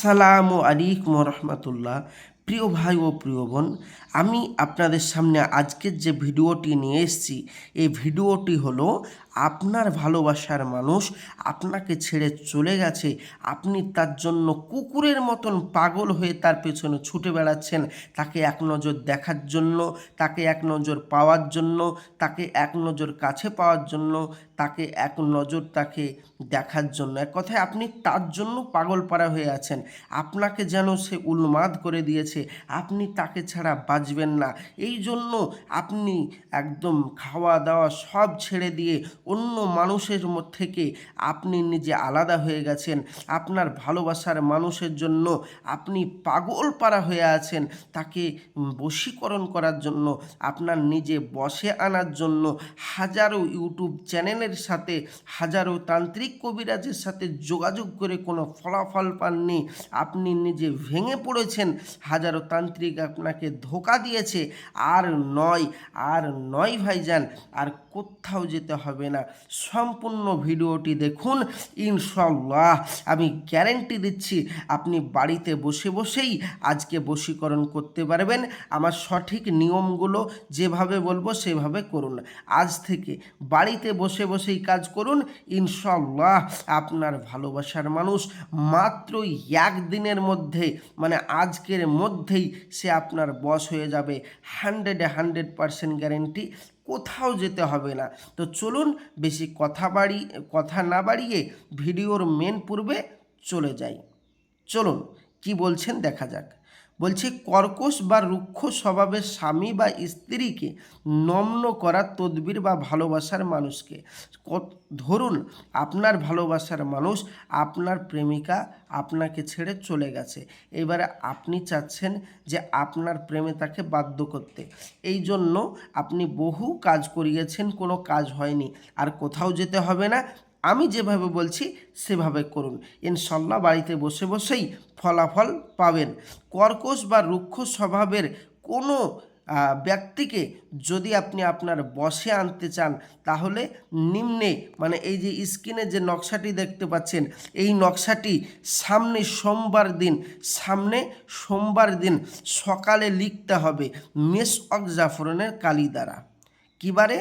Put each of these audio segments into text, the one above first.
আসসালামু আলাইকুম রহমতুল্লাহ। প্রিয় ভাই ও প্রিয় বোন, আমি আপনাদের সামনে আজকের যে ভিডিওটি নিয়ে এসেছি, এই ভিডিওটি হলো আপনার ভালোবাসার মানুষ আপনাকে ছেড়ে চলে গেছে, আপনি তার জন্য কুকুরের মতন পাগল হয়ে তার পেছনে ছুটে বেড়াচ্ছেন, তাকে এক নজর দেখার জন্য, তাকে এক নজর পাওয়ার জন্য, তাকে এক নজর কাছে পাওয়ার জন্য, তাকে এক নজর তাকে দেখার জন্য। এক কথায় আপনি তার জন্য পাগলপাড়া হয়ে আছেন, আপনাকে যেন সে উন্মাদ করে দিয়েছে, আপনি তাকে ছাড়া বাঁচবেন না। এই জন্য আপনি একদম খাওয়া দাওয়া সব ছেড়ে দিয়ে অন্য মানুষের থেকে আপনি নিজে আলাদা হয়ে গেছেন। আপনার ভালোবাসার মানুষের জন্য আপনি পাগলপাড়া হয়ে আছেন, তাকে বশীকরণ করার জন্য, আপনার নিজে বশে আনার জন্য হাজারো ইউটিউব চ্যানেলের সাথে, হাজারো তান্ত্রিক কবিরাজের সাথে যোগাযোগ করে কোনো ফলাফল পাননি, আপনি নিজে ভেঙে পড়েছেন, হাজারো তান্ত্রিক আপনাকে ধোঁকা দিয়েছে। আর নয় ভাইজান, আর কোথাও যেতে হবে না, সম্পূর্ণ ভিডিওটি দেখুন। ইনশাল্লাহ আমি গ্যারেন্টি দিচ্ছি আপনি বাড়িতে বসে বসেই আজকে বশীকরণ করতে পারবেন। আমার সঠিক নিয়মগুলো যেভাবে বলবো সেভাবে করুন, আজ থেকে বাড়িতে বসে বসেই কাজ করুন। ইনশাল্লাহ আপনার ভালোবাসার মানুষ মাত্র একদিনের মধ্যে, মানে আজকের মধ্যেই সে আপনার বশ হয়ে যাবে। 100% গ্যারেন্টি, কোথাও যেতে হবে না। তো চলুন, বেশি কথা না বাড়িয়ে ভিডিওর মেন পূর্বে চলে যাই। চলুন কি বলছেন দেখা যাক। বলছে, কর্কশ বা রুক্ষ স্বভাবের স্বামী বা স্ত্রীকে নম্র করার তদবির বা ভালোবাসার মানুষকে। ধরুন আপনার ভালোবাসার মানুষ, আপনার প্রেমিকা আপনাকে ছেড়ে চলে গেছে, এবারে আপনি চাচ্ছেন যে আপনার প্রেমে তাকে বাধ্য করতে। এই জন্য আপনি বহু কাজ করিয়েছেন, কোনো কাজ হয়নি, আর কোথাও যেতে হবে না। আমি যেভাবে বলছি সেভাবে করুন, ইনশাল্লাহ বাড়িতে বসে বসেই ফলাফল পাবেন। কর্কশ বা রুক্ষ স্বভাবের কোনো ব্যক্তিকে যদি আপনি আপনার বশে আনতে চান, তাহলে নিম্নে, মানে এই যে স্ক্রিনে যে নকশাটি দেখতে পাচ্ছেন, এই নকশাটি সামনে সোমবার দিন সকালে লিখতে হবে মেসওয়াক জাফরানের কালি দ্বারা। কিবারে?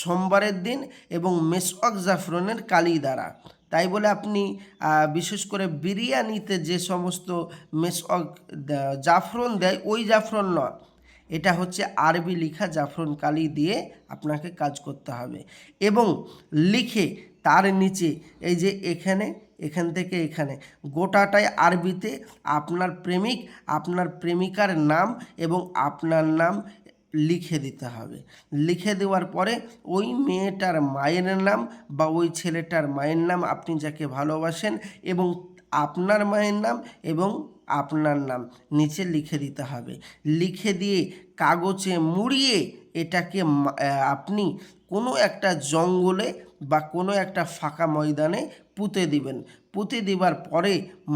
সোমবারের দিন এবং মেসওয়াক জাফরানের কালি দ্বারা। তাই বলে আপনি বিশেষ করে বিরিয়ানিতে যে সমস্ত মেসওয়াক জাফরান দেয়, ওই জাফরান নয়, এটা হচ্ছে আরবি লেখা জাফরান কালি দিয়ে আপনাকে কাজ করতে হবে। এবং লিখে তার নিচে এই যে এখান থেকে এখানে গোটাটাই আরবিতে আপনার প্রেমিক, আপনার প্রেমিকার নাম এবং আপনার নাম লিখে দিতে হবে। লিখে দেওয়ার পরে ওই মেয়েটার মায়ের নাম বা ওই ছেলেটার মায়ের নাম, আপনি যাকে ভালোবাসেন, এবং আপনার মায়ের নাম এবং আপনার নাম নিচে লিখে দিতে হবে। লিখে দিয়ে কাগজে মুড়িয়ে এটাকে আপনি কোনো একটা জঙ্গলে বা কোনো একটা ফাঁকা ময়দানে পুঁতে দিবেন। পুঁতে দেওয়ার পরে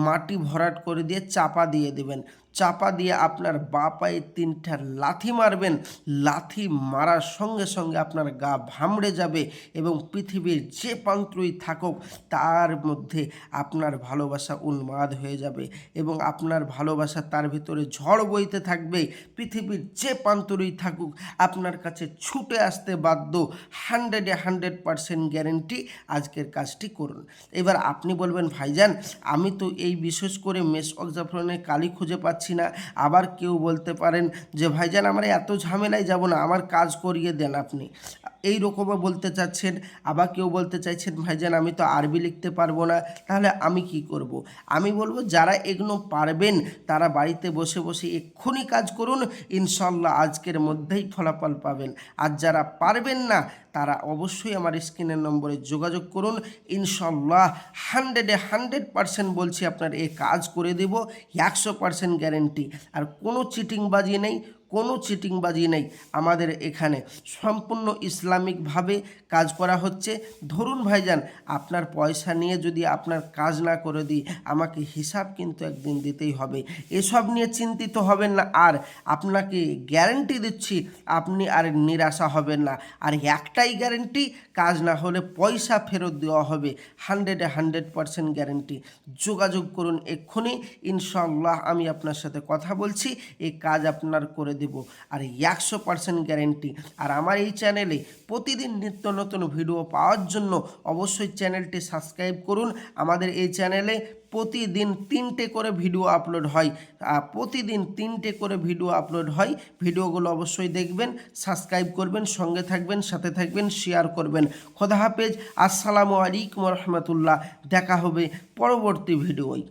মাটি ভরাট করে দিয়ে চাপা দিয়ে দেবেন। চাপা দিয়ে আপনার বাঁ পায়ে 3টা লাথি মারবেন। লাথি মারার সঙ্গে সঙ্গে আপনার গা ভামড়ে যাবে এবং পৃথিবীর যে প্রান্তই থাকুক তার মধ্যে আপনার ভালোবাসা উন্মাদ হয়ে যাবে এবং আপনার ভালোবাসা তার ভিতরে ঝড় বইতে থাকবে। পৃথিবীর যে প্রান্তই থাকুক আপনার কাছে ছুটে আসতে বাধ্য। 100% গ্যারেন্টি, আজকের কাজটি করুন। এবার আপনি বলবেন, ভাইজান আমি তো এই বিশেষ করে মেসওয়াক জাফরানের কালি খুঁজে পাচ্ছি না। আবার কেউ বলতে পারেন যে ভাইজান আমার এত ঝামেলায় যাব না, আমার কাজ করিয়ে দেন আপনি, এই রকমও বলতে চাচ্ছেন। আবার কেউ বলতে চাইছেন, ভাইজান আমি তো আরবি লিখতে পারবো না, তাহলে আমি কি করব? আমি বলবো যারা এগুলো পারবেন তারা বাড়িতে বসে বসে এক্ষুনি কাজ করুন, ইনশাল্লাহ আজকের মধ্যেই ফলাফল পাবেন। আর যারা পারবেন না তারা অবশ্যই আমার স্ক্রিনের নম্বরে যোগাযোগ করুন। ইনশাল্লাহ 100% বলছি আপনার এই কাজ করে দেব, 100% গ্যারেন্টি। আর কোনো চিটিংবাজি নেই, কোনো চিটিংবাজি নেই আমাদের এখানে, সম্পূর্ণ ইসলামিকভাবে কাজ করা হচ্ছে। ধরুন ভাইজান, আপনার পয়সা নিয়ে যদি আপনার কাজ না করে দিই, আমাকে হিসাব কিন্তু একদিন দিতেই হবে। এসব নিয়ে চিন্তিত হবেন না, আর আপনাকে গ্যারেন্টি দিচ্ছি আপনি আর নিরাশা হবেন না। আর একটাই গ্যারেন্টি, কাজ না হলে পয়সা ফেরত দেওয়া হবে, 100% গ্যারেন্টি। যোগাযোগ করুন এক্ষুনি, ইনশাআল্লাহ আমি আপনার সাথে কথা বলছি, এই কাজ আপনার করে দেব, আর 100% গ্যারেন্টি। আর আমার এই চ্যানেলে প্রতিদিন নিত্য নতুন ভিডিও পাওয়ার জন্য অবশ্যই চ্যানেলটি সাবস্ক্রাইব করুন। আমাদের এই চ্যানেলে প্রতিদিন 3টে করে ভিডিও আপলোড হয়, প্রতিদিন 3টে করে ভিডিও আপলোড হয়। ভিডিওগুলো অবশ্যই দেখবেন, সাবস্ক্রাইব করবেন, সঙ্গে থাকবেন, সাথে থাকবেন, শেয়ার করবেন। খোদা হাফেজ, আসসালামু আলাইকুম রহমতুল্লাহ। দেখা হবে পরবর্তী ভিডিওয়।